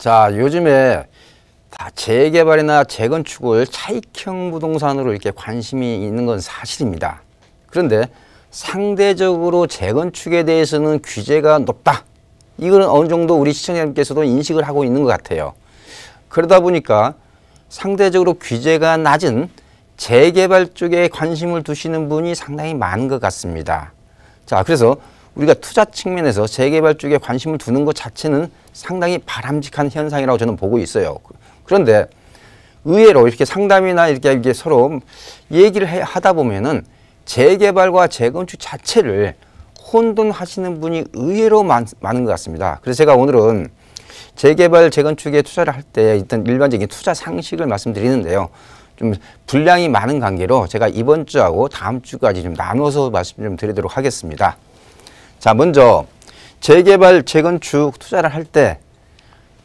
자, 요즘에 다 재개발이나 재건축을 차익형 부동산으로 이렇게 관심이 있는 건 사실입니다. 그런데 상대적으로 재건축에 대해서는 규제가 높다. 이거는 어느 정도 우리 시청자님께서도 인식을 하고 있는 것 같아요. 그러다 보니까 상대적으로 규제가 낮은 재개발 쪽에 관심을 두시는 분이 상당히 많은 것 같습니다. 자, 그래서 우리가 투자 측면에서 재개발 쪽에 관심을 두는 것 자체는 상당히 바람직한 현상이라고 저는 보고 있어요. 그런데 의외로 이렇게 상담이나 이렇게 서로 얘기를 하다 보면은 재개발과 재건축 자체를 혼돈하시는 분이 의외로 많은 것 같습니다. 그래서 제가 오늘은 재개발, 재건축에 투자를 할 때 일단 일반적인 투자 상식을 말씀드리는데요. 좀 분량이 많은 관계로 제가 이번 주하고 다음 주까지 좀 나눠서 말씀 좀 드리도록 하겠습니다. 자, 먼저 재개발, 재건축 투자를 할 때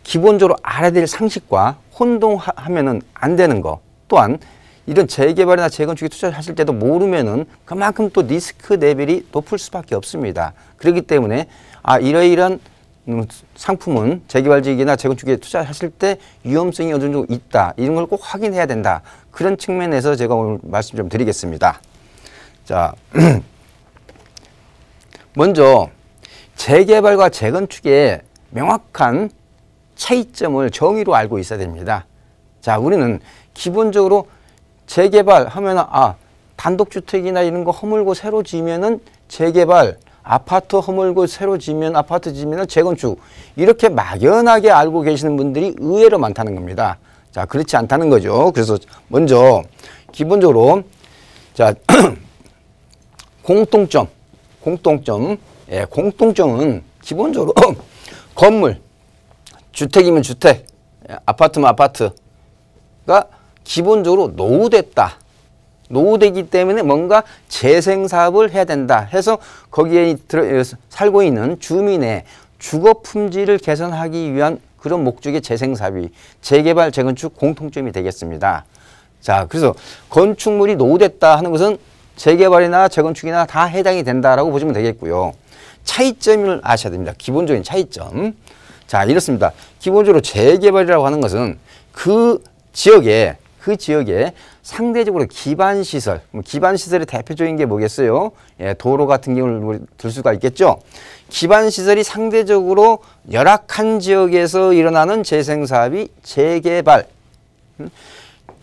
기본적으로 알아야 될 상식과 혼동하면은 안 되는 거, 또한 이런 재개발이나 재건축에 투자를 하실 때도 모르면은 그만큼 또 리스크 레벨이 높을 수밖에 없습니다. 그렇기 때문에 이러이러한 상품은 재개발지역이나 재건축에 투자하실 때 위험성이 어느 정도 있다, 이런 걸 꼭 확인해야 된다, 그런 측면에서 제가 오늘 말씀 좀 드리겠습니다. 자, 먼저 재개발과 재건축의 명확한 차이점을 정의로 알고 있어야 됩니다. 자, 우리는 기본적으로 재개발 하면 단독주택이나 이런 거 허물고 새로 지으면은 재개발, 아파트 허물고 새로 지으면 아파트 지으면 재건축, 이렇게 막연하게 알고 계시는 분들이 의외로 많다는 겁니다. 자, 그렇지 않다는 거죠. 그래서 먼저 기본적으로 자 공통점은 기본적으로 건물, 주택이면 주택, 아파트면 아파트가 기본적으로 노후됐다. 노후되기 때문에 뭔가 재생사업을 해야 된다 해서 거기에 살고 있는 주민의 주거 품질을 개선하기 위한 그런 목적의 재생사업이 재개발, 재건축 공통점이 되겠습니다. 자, 그래서 건축물이 노후됐다 하는 것은 재개발이나 재건축이나 다 해당이 된다라고 보시면 되겠고요. 차이점을 아셔야 됩니다. 기본적인 차이점. 자, 이렇습니다. 기본적으로 재개발이라고 하는 것은 그 지역에 상대적으로 기반시설, 기반시설의 대표적인 게 뭐겠어요? 도로 같은 경우를 들 수가 있겠죠. 기반시설이 상대적으로 열악한 지역에서 일어나는 재생사업이 재개발.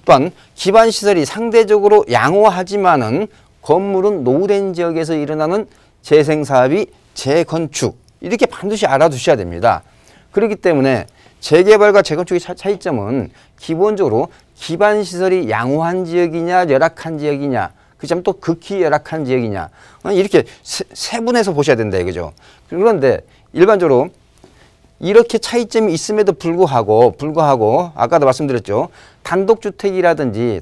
또한 기반시설이 상대적으로 양호하지만은 건물은 노후된 지역에서 일어나는 재생사업이 재건축. 이렇게 반드시 알아두셔야 됩니다. 그렇기 때문에 재개발과 재건축의 차이점은 기본적으로 기반시설이 양호한 지역이냐 열악한 지역이냐, 그다음에 또 극히 열악한 지역이냐, 이렇게 세분해서 보셔야 된다 이거죠. 그런데 일반적으로 이렇게 차이점이 있음에도 불구하고 아까도 말씀드렸죠. 단독주택이라든지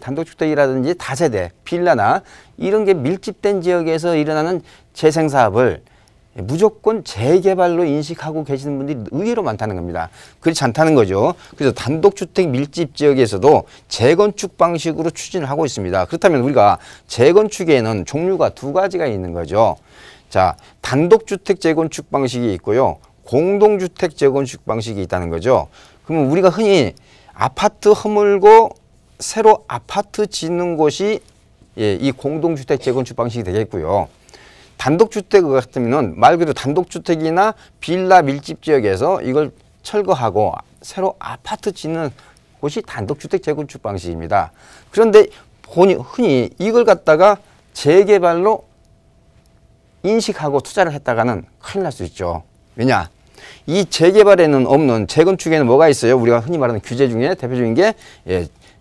다세대, 빌라나 이런 게 밀집된 지역에서 일어나는 재생사업을 무조건 재개발로 인식하고 계시는 분들이 의외로 많다는 겁니다. 그렇지 않다는 거죠. 그래서 단독주택 밀집 지역에서도 재건축 방식으로 추진을 하고 있습니다. 그렇다면 우리가 재건축에는 종류가 두 가지가 있는 거죠. 자, 단독주택 재건축 방식이 있고요. 공동주택 재건축 방식이 있다는 거죠. 그러면 우리가 흔히 아파트 허물고 새로 아파트 짓는 곳이 이 공동주택 재건축 방식이 되겠고요. 단독주택 같으면 말 그대로 단독주택이나 빌라 밀집 지역에서 이걸 철거하고 새로 아파트 짓는 곳이 단독주택 재건축 방식입니다. 그런데 흔히 이걸 갖다가 재개발로 인식하고 투자를 했다가는 큰일 날 수 있죠. 왜냐? 이 재개발에는 없는 재건축에는 뭐가 있어요? 우리가 흔히 말하는 규제 중에 대표적인 게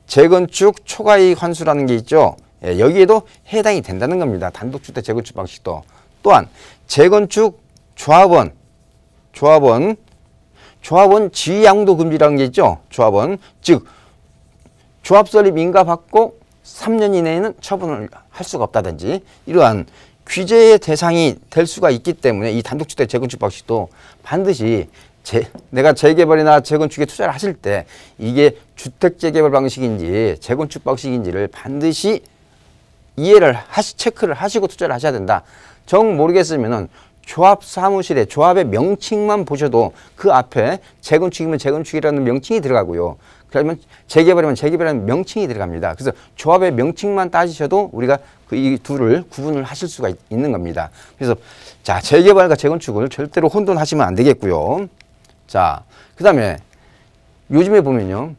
재건축 초과이익 환수라는 게 있죠. 여기에도 해당이 된다는 겁니다. 단독주택 재건축 방식도. 또한 재건축 조합원 지위양도 금지라는 게 있죠. 조합원, 즉 조합 설립 인가 받고 3년 이내에는 처분을 할 수가 없다든지 이러한 규제의 대상이 될 수가 있기 때문에 이 단독주택 재건축 방식도 반드시 내가 재개발이나 재건축에 투자를 하실 때 이게 주택 재개발 방식인지 재건축 방식인지를 반드시 체크를 하시고 투자를 하셔야 된다. 정 모르겠으면은 조합 사무실에 조합의 명칭만 보셔도 그 앞에 재건축이면 재건축이라는 명칭이 들어가고요. 그러면 재개발이면 재개발이라는 명칭이 들어갑니다. 그래서 조합의 명칭만 따지셔도 우리가 이 둘을 구분을 하실 수가 있는 겁니다. 그래서 자, 재개발과 재건축을 절대로 혼돈하시면 안 되겠고요. 자, 그 다음에 요즘에 보면요.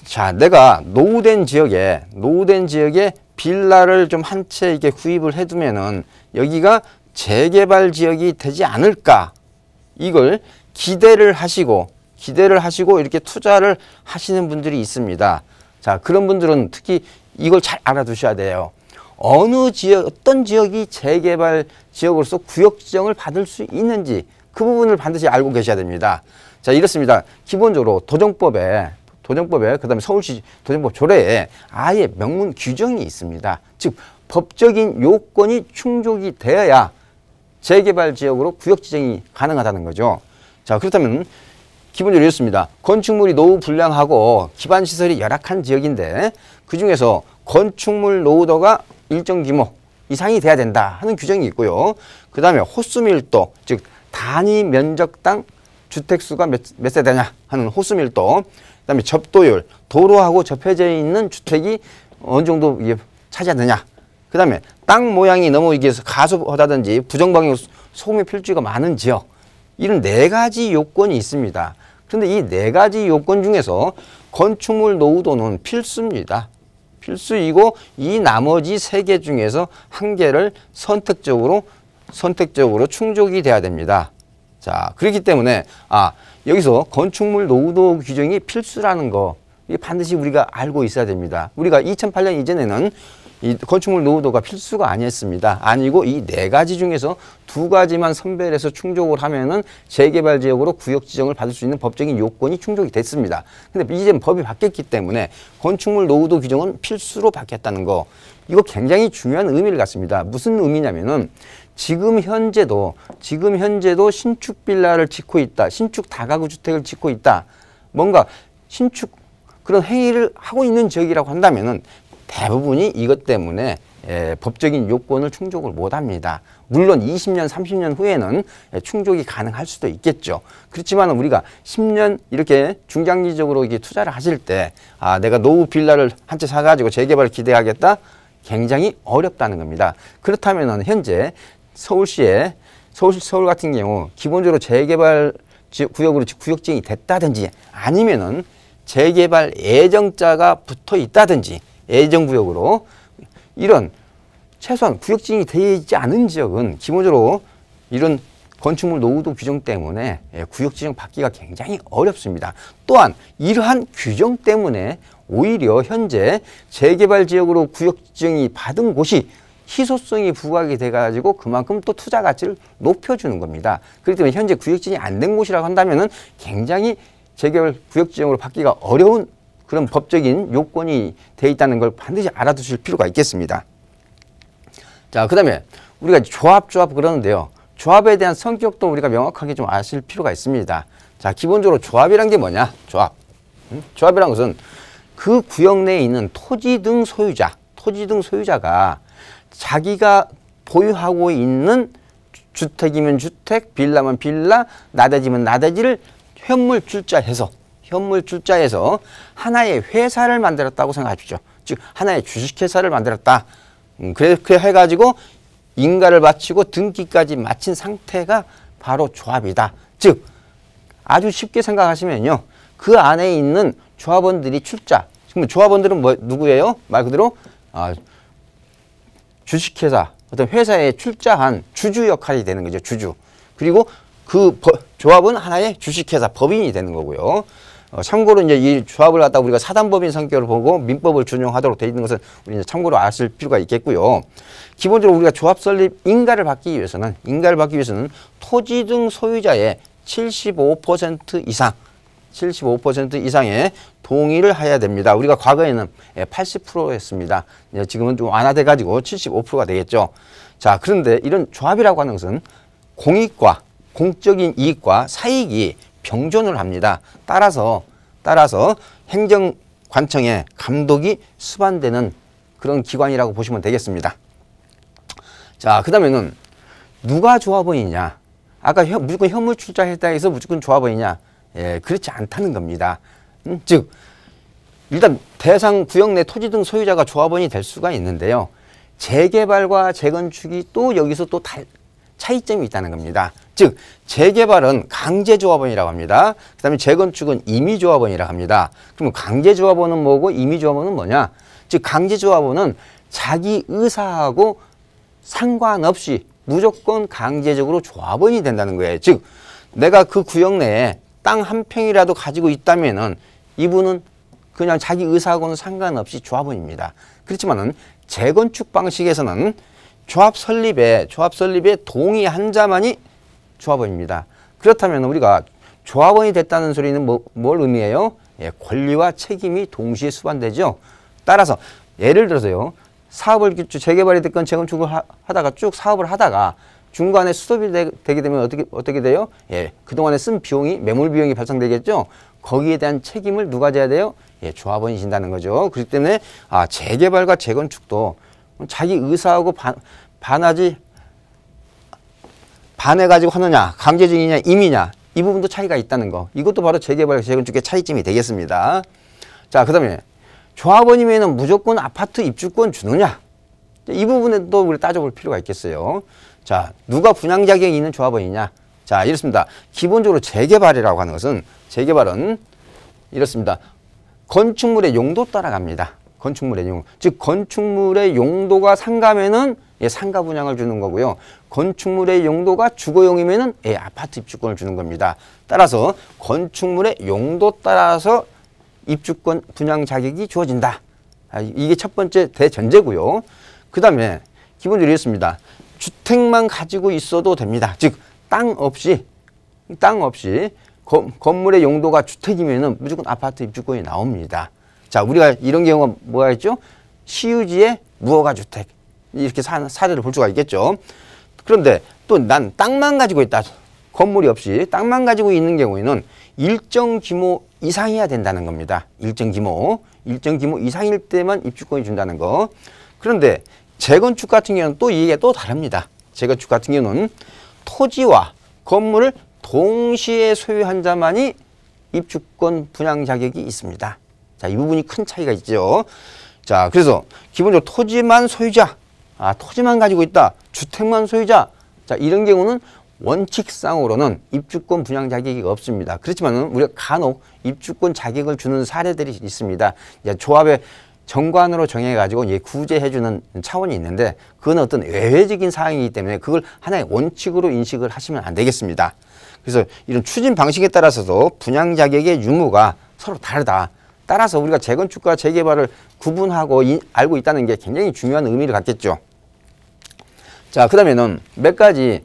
자, 내가 노후된 지역에 빌라를 좀 한 채 이렇게 구입을 해두면은 여기가 재개발 지역이 되지 않을까, 이걸 기대를 하시고 이렇게 투자를 하시는 분들이 있습니다. 자, 그런 분들은 특히 이걸 잘 알아두셔야 돼요. 어느 지역, 어떤 지역이 재개발 지역으로서 구역 지정을 받을 수 있는지 그 부분을 반드시 알고 계셔야 됩니다. 자, 이렇습니다. 기본적으로 도정법에 그다음에 서울시 도정법 조례에 아예 명문 규정이 있습니다. 즉 법적인 요건이 충족이 되어야 재개발 지역으로 구역 지정이 가능하다는 거죠. 자, 그렇다면 기본적으로 이렇습니다. 건축물이 노후 불량하고 기반 시설이 열악한 지역인데 그중에서 건축물 노후도가 일정 규모 이상이 돼야 된다 하는 규정이 있고요. 그 다음에 호수 밀도, 즉 단위 면적당 주택수가 몇 세대냐 하는 호수 밀도, 그 다음에 접도율, 도로하고 접해져 있는 주택이 어느 정도 이게 차지하느냐, 그 다음에 땅 모양이 너무 이게 가소하다든지 부정방향 소음의 필지가 많은 지역, 이런 4가지 요건이 있습니다. 그런데 이 4가지 요건 중에서 건축물 노후도는 필수입니다. 필수이고 이 나머지 3개 중에서 1개를 선택적으로 충족이 돼야 됩니다. 자, 그렇기 때문에 여기서 건축물 노후도 규정이 필수라는 거, 이게 반드시 우리가 알고 있어야 됩니다. 우리가 2008년 이전에는 이 건축물 노후도가 필수가 아니었습니다. 아니고 이 4가지 중에서 2가지만 선별해서 충족을 하면은 재개발 지역으로 구역 지정을 받을 수 있는 법적인 요건이 충족이 됐습니다. 근데 이제 법이 바뀌었기 때문에 건축물 노후도 규정은 필수로 바뀌었다는 거, 이거 굉장히 중요한 의미를 갖습니다. 무슨 의미냐면은 지금 현재도 신축 빌라를 짓고 있다, 신축 다가구 주택을 짓고 있다, 뭔가 신축 그런 행위를 하고 있는 지역이라고 한다면은 대부분이 이것 때문에 법적인 요건을 충족을 못합니다. 물론 20년, 30년 후에는 충족이 가능할 수도 있겠죠. 그렇지만 우리가 10년 이렇게 중장기적으로 이게 투자를 하실 때 내가 노후 빌라를 한 채 사가지고 재개발을 기대하겠다? 굉장히 어렵다는 겁니다. 그렇다면 현재 서울 같은 경우 기본적으로 재개발 구역으로 구역 지정이 됐다든지 아니면은 재개발 예정자가 붙어 있다든지 예정구역으로 이런 최소한 구역 지정이 되어 있지 않은 지역은 기본적으로 이런 건축물 노후도 규정 때문에 구역 지정 받기가 굉장히 어렵습니다. 또한 이러한 규정 때문에 오히려 현재 재개발 지역으로 구역 지정이 받은 곳이 희소성이 부각이 돼가지고 그만큼 또 투자 가치를 높여주는 겁니다. 그렇기 때문에 현재 구역 지정이 안 된 곳이라고 한다면은 굉장히 재개발 구역 지정으로 받기가 어려운 그런 법적인 요건이 돼 있다는 걸 반드시 알아두실 필요가 있겠습니다. 자, 그 다음에 우리가 조합 그러는데요. 조합에 대한 성격도 우리가 명확하게 좀 아실 필요가 있습니다. 자, 기본적으로 조합이란 게 뭐냐? 조합이란 것은 그 구역 내에 있는 토지 등 소유자가 자기가 보유하고 있는 주택이면 주택, 빌라면 빌라, 나대지면 나대지를 현물 출자해서 하나의 회사를 만들었다고 생각하십시오. 즉 하나의 주식회사를 만들었다. 그렇게 해가지고 인가를 마치고 등기까지 마친 상태가 바로 조합이다. 즉 아주 쉽게 생각하시면요, 그 안에 있는 조합원들이 출자. 그럼 조합원들은 누구예요? 말 그대로 주식회사, 어떤 회사에 출자한 주주 역할이 되는 거죠. 주주. 그리고 그 조합은 하나의 주식회사, 법인이 되는 거고요. 참고로 이제 이 조합을 갖다가 우리가 사단법인 성격을 보고 민법을 준용하도록 되어 있는 것은 우리 이제 참고로 아실 필요가 있겠고요. 기본적으로 우리가 조합 설립 인가를 받기 위해서는 토지 등 소유자의 75% 이상의 동의를 해야 됩니다. 우리가 과거에는 80%였습니다. 지금은 좀 완화돼 가지고 75%가 되겠죠. 자, 그런데 이런 조합이라고 하는 것은 공적인 이익과 사익이 병존을 합니다. 따라서 행정관청의 감독이 수반되는 그런 기관이라고 보시면 되겠습니다. 자, 그 다음에는 누가 조합원이냐? 아까 무조건 현물 출자했다 해서 무조건 조합원이냐? 예, 그렇지 않다는 겁니다. 즉 일단 대상 구역 내 토지 등 소유자가 조합원이 될 수가 있는데요. 재개발과 재건축이 또 여기서 또 차이점이 있다는 겁니다. 즉 재개발은 강제조합원이라고 합니다. 그 다음에 재건축은 임의조합원이라고 합니다. 그러면 강제조합원은 뭐고 임의조합원은 뭐냐? 즉 강제조합원은 자기 의사하고 상관없이 무조건 강제적으로 조합원이 된다는 거예요. 즉 내가 그 구역 내에 땅 한 평이라도 가지고 있다면은 이분은 그냥 자기 의사하고는 상관없이 조합원입니다. 그렇지만은 재건축 방식에서는 조합 설립에 동의한 자만이 조합원입니다. 그렇다면 우리가 조합원이 됐다는 소리는 뭘 의미해요? 예, 권리와 책임이 동시에 수반되죠. 따라서 예를 들어서요. 사업을 재개발이 됐건 재건축을 하다가 쭉 사업을 하다가 중간에 수습이 되게 되면 어떻게 돼요? 예, 그동안에 쓴 비용이 매몰 비용이 발생되겠죠. 거기에 대한 책임을 누가 져야 돼요? 예, 조합원이 진다는 거죠. 그렇기 때문에 재개발과 재건축도 자기 의사하고 반해가지고 하느냐, 강제적이냐, 임의냐 이 부분도 차이가 있다는 거. 이것도 바로 재개발, 재건축의 차이점이 되겠습니다. 자, 그 다음에 조합원이면 무조건 아파트 입주권 주느냐? 이 부분에도 우리 따져볼 필요가 있겠어요. 자, 누가 분양 자격이 있는 조합원이냐? 자, 이렇습니다. 기본적으로 재개발이라고 하는 것은 재개발은 이렇습니다. 건축물의 용도 따라갑니다. 건축물의 용도. 즉 건축물의 용도가 상가면은 상가 분양을 주는 거고요. 건축물의 용도가 주거용이면은 아파트 입주권을 주는 겁니다. 따라서 건축물의 용도 따라서 입주권 분양 자격이 주어진다. 이게 첫 번째 대전제고요. 그 다음에 기본적으로 이렇습니다. 주택만 가지고 있어도 됩니다. 즉 땅 없이 건물의 용도가 주택이면은 무조건 아파트 입주권이 나옵니다. 자, 우리가 이런 경우가 뭐가 있죠? 시유지의 무허가 주택 이렇게 사례를 볼 수가 있겠죠. 그런데 또 난 땅만 가지고 있다. 건물이 없이 땅만 가지고 있는 경우에는 일정 규모 이상이어야 된다는 겁니다. 일정 규모 이상일 때만 입주권이 준다는 거. 그런데 재건축 같은 경우는 또 이게 또 다릅니다. 재건축 같은 경우는 토지와 건물을 동시에 소유한 자만이 입주권 분양 자격이 있습니다. 자, 이 부분이 큰 차이가 있죠. 자, 그래서 기본적으로 토지만 소유자, 토지만 가지고 있다, 주택만 소유자. 자, 이런 경우는 원칙상으로는 입주권 분양 자격이 없습니다. 그렇지만 우리가 간혹 입주권 자격을 주는 사례들이 있습니다. 이제 조합의 정관으로 정해가지고 구제해주는 차원이 있는데 그건 어떤 외회적인 사항이기 때문에 그걸 하나의 원칙으로 인식을 하시면 안 되겠습니다. 그래서 이런 추진 방식에 따라서도 분양 자격의 유무가 서로 다르다. 따라서 우리가 재건축과 재개발을 구분하고 알고 있다는 게 굉장히 중요한 의미를 갖겠죠. 자, 그 다음에는 몇 가지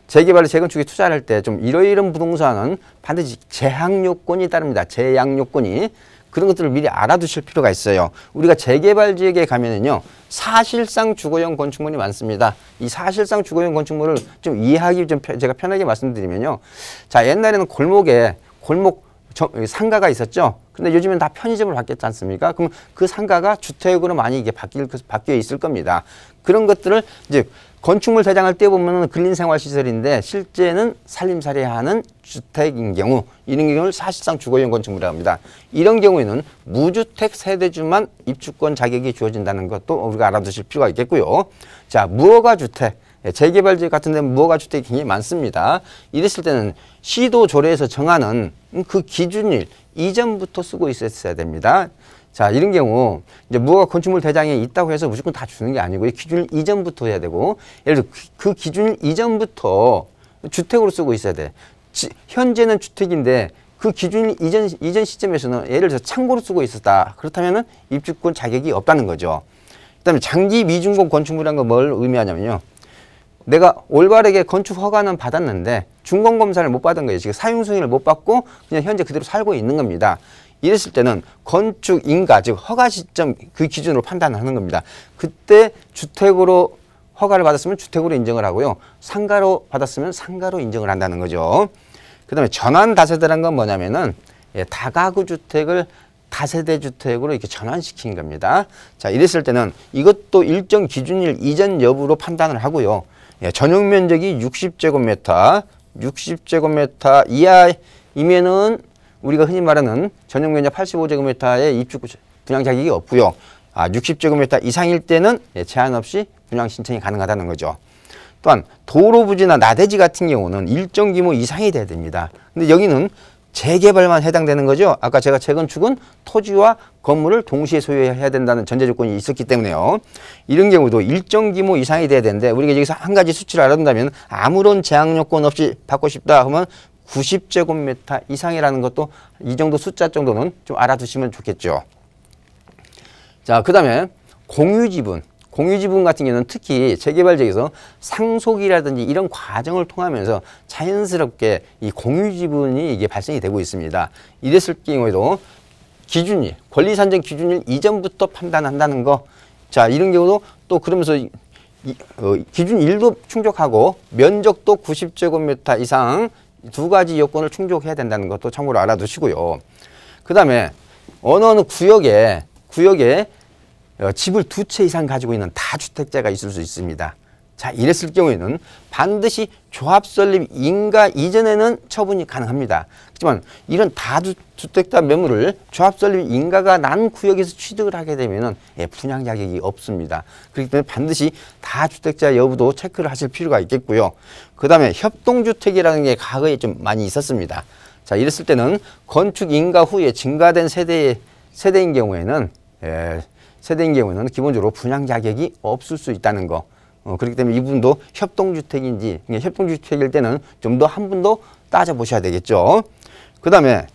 재개발, 재건축에 투자를 할 때 좀 이러이런 부동산은 반드시 제약 요건이 따릅니다. 제약 요건이. 그런 것들을 미리 알아두실 필요가 있어요. 우리가 재개발 지역에 가면은요, 사실상 주거용 건축물이 많습니다. 이 사실상 주거용 건축물을 좀 이해하기 좀 제가 편하게 말씀드리면요. 자, 옛날에는 골목 상가가 있었죠. 근데 요즘엔 다 편의점을 바뀌었지 않습니까? 그럼 그 상가가 주택으로 많이 이게 바뀌어 있을 겁니다. 그런 것들을 이제 건축물 대장을 떼어보면 근린생활시설인데 실제는 살림살이하는 주택인 경우, 이런 경우를 사실상 주거용 건축물이라고 합니다. 이런 경우에는 무주택 세대주만 입주권 자격이 주어진다는 것도 우리가 알아두실 필요가 있겠고요. 자, 무허가 주택. 재개발 지역 같은 데는 무허가 주택이 굉장히 많습니다. 이랬을 때는 시도 조례에서 정하는 그 기준일 이전부터 쓰고 있었어야 됩니다. 자, 이런 경우 이제 무허가 건축물 대장에 있다고 해서 무조건 다 주는 게 아니고 기준일 이전부터 해야 되고, 예를 들어 그 기준일 이전부터 주택으로 쓰고 있어야 돼. 현재는 주택인데 그 기준일 이전 시점에서는 예를 들어서 창고로 쓰고 있었다. 그렇다면은 입주권 자격이 없다는 거죠. 그다음에 장기 미준공 건축물이라는 거 뭘 의미하냐면요. 내가 올바르게 건축 허가는 받았는데 준공검사를 못 받은 거예요. 지금 사용 승인을 못 받고 그냥 현재 그대로 살고 있는 겁니다. 이랬을 때는 건축 인가, 즉 허가 시점 그 기준으로 판단하는 겁니다. 그때 주택으로 허가를 받았으면 주택으로 인정을 하고요. 상가로 받았으면 상가로 인정을 한다는 거죠. 그 다음에 전환 다세대라는 건 뭐냐면은 다가구 주택을 다세대 주택으로 이렇게 전환시킨 겁니다. 자, 이랬을 때는 이것도 일정 기준일 이전 여부로 판단을 하고요. 예, 전용 면적이 60제곱미터, 60제곱미터 이하이면은 우리가 흔히 말하는 전용 면적 85제곱미터의 입주 분양 자격이 없고요. 60제곱미터 이상일 때는 제한 없이 분양 신청이 가능하다는 거죠. 또한 도로 부지나 나대지 같은 경우는 일정 규모 이상이 돼야 됩니다. 근데 여기는 재개발만 해당되는 거죠. 아까 제가 재건축은 토지와 건물을 동시에 소유해야 된다는 전제 조건이 있었기 때문에요. 이런 경우도 일정 규모 이상이 돼야 되는데 우리가 여기서 한 가지 수치를 알아둔다면 아무런 제한 요건 없이 받고 싶다 하면 90제곱미터 이상이라는 것도 이 정도 숫자 정도는 좀 알아두시면 좋겠죠. 자, 그 다음에 공유지분. 공유지분 같은 경우는 특히 재개발 지역에서 상속이라든지 이런 과정을 통하면서 자연스럽게 이 공유지분이 이게 발생이 되고 있습니다. 이랬을 경우에도 기준일, 권리산정 기준일 이전부터 판단한다는 거. 자, 이런 경우도 또 그러면서 기준 1도 충족하고 면적도 90제곱미터 이상 두 가지 요건을 충족해야 된다는 것도 참고로 알아두시고요. 그 다음에 어느 구역에 집을 2채 이상 가지고 있는 다주택자가 있을 수 있습니다. 자, 이랬을 경우에는 반드시 조합 설립 인가 이전에는 처분이 가능합니다. 하지만 이런 다주택자 매물을 조합 설립 인가가 난 구역에서 취득을 하게 되면은 분양 자격이 없습니다. 그렇기 때문에 반드시 다주택자 여부도 체크를 하실 필요가 있겠고요. 그 다음에 협동주택이라는 게 과거에 좀 많이 있었습니다. 자, 이랬을 때는 건축 인가 후에 증가된 세대인 경우에는 기본적으로 분양 자격이 없을 수 있다는 거. 그렇기 때문에 이 부분도 협동주택인지, 협동주택일 때는 좀 더 한 번 더 따져보셔야 되겠죠. 그 다음에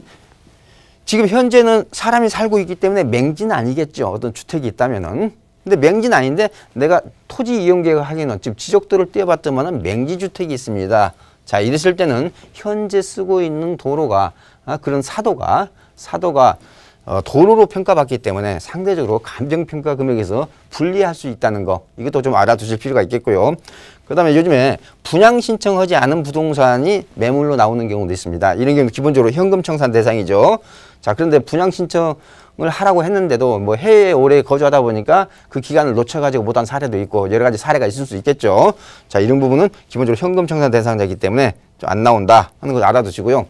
지금 현재는 사람이 살고 있기 때문에 맹지는 아니겠죠. 어떤 주택이 있다면은. 근데 맹지는 아닌데 내가 토지 이용 계획을 하기에는 지금 지적도를 떼어봤더만은 맹지주택이 있습니다. 자, 이랬을 때는 현재 쓰고 있는 도로가, 그런 사도가 도로로 평가받기 때문에 상대적으로 감정평가 금액에서 불리할 수 있다는 거, 이것도 좀 알아두실 필요가 있겠고요. 그 다음에 요즘에 분양 신청하지 않은 부동산이 매물로 나오는 경우도 있습니다. 이런 경우는 기본적으로 현금 청산 대상이죠. 자, 그런데 분양 신청을 하라고 했는데도 뭐 해외에 오래 거주하다 보니까 그 기간을 놓쳐가지고 못한 사례도 있고 여러 가지 사례가 있을 수 있겠죠. 자, 이런 부분은 기본적으로 현금 청산 대상자이기 때문에 좀 안 나온다 하는 걸 알아두시고요.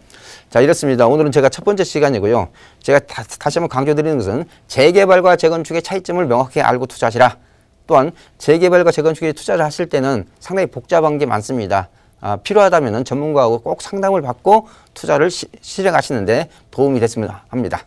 자, 이렇습니다. 오늘은 제가 첫 번째 시간이고요. 제가 다시 한번 강조드리는 것은 재개발과 재건축의 차이점을 명확히 알고 투자하시라. 또한 재개발과 재건축에 투자를 하실 때는 상당히 복잡한 게 많습니다. 필요하다면 전문가하고 꼭 상담을 받고 투자를 실행하시는데 도움이 됐으면 합니다.